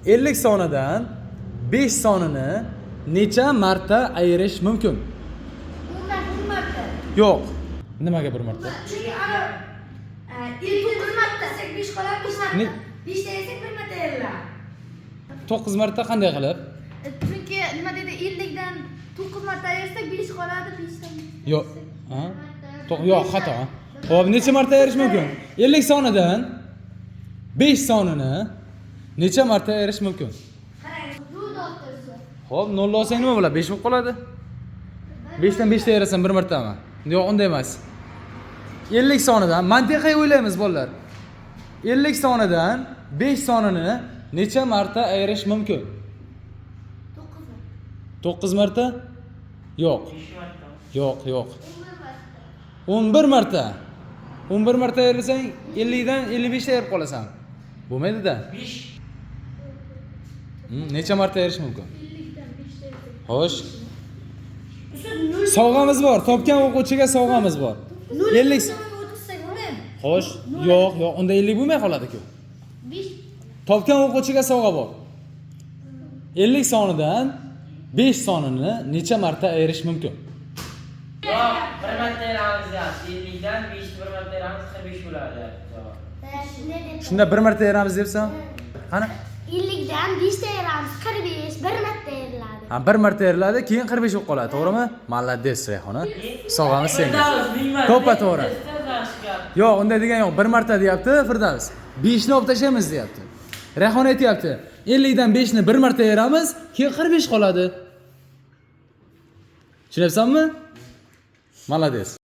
50 sonidan 5 sonini necha marta ayirish mumkin? Bir marta. Yo'q. Nimaga bir marta? Çünkü ana ilk 9 marta desek 5 qolar 5 marta. Ne? 5 desek 1 marta ayriladi. 9 marta qanday qilib? Çünkü nima dedi 50 dan 9 marta ayirsak 5 qoladi 5 dan. Yo'q. Ha? Yo'q, xato. Xo'p, necha marta ayirish mumkin? 50 sonidan 5 sonini necha marta ayirish mumkin? Qarang, bu doktorsi. Xo'p, 0 olsang nima bo'ladi? 5 bo'lib qoladi. 5 dan 5 ta ayirasan bir martami? Yo'q, unday emas. 50 sonidan mantiqiy o'ylaymiz bolalar. 50 sonidan 5 sonini necha marta ayirish mumkin? 9 marta? Yo'q. Yo'q. 11 marta. 11 marta ayrilsang 50 dan 55 ta ayirib qolasan. Bo'lmaydi-da. 5. Necha marta ayirish mumkin? 50 dan 5 ta ayirsak. Xo'sh. Sovg'amiz bor. Topgan o'quvchiga sovg'amiz bor. 50. o'tkazsak bo'ladimi? Xo'sh. Yo'q. Unda 50 bo'lmay qoladi-ku. 5. Topgan o'quvchiga sovg'a bor. 50 sonidan 5 sonini necha marta ayirish mumkin? Yo'q, bir marta ayiramiz deyapti. 50 dan 5 bir marta ayiramiz 45 bo'ladi. Shunda bir marta ayiramiz debsan? Qani? 50 dan 5 ta ayiramiz 45 bir marta ayriladi. Ha, bir marta ayriladi, keyin 45 bo'lib qoladi, to'g'rimi? Malades, Rayhona. Sovg'amiz senga. To'ppa to'g'ri. Yo'q, unday degan yo'q. Bir marta deyapti Firdavs. 5 ni olib tashlaymiz deyapti. Rayhona aytayapti. 50 dan 5 ni bir marta ayiramiz, keyin 45 qoladi. Tushunyapsanmi? Malades.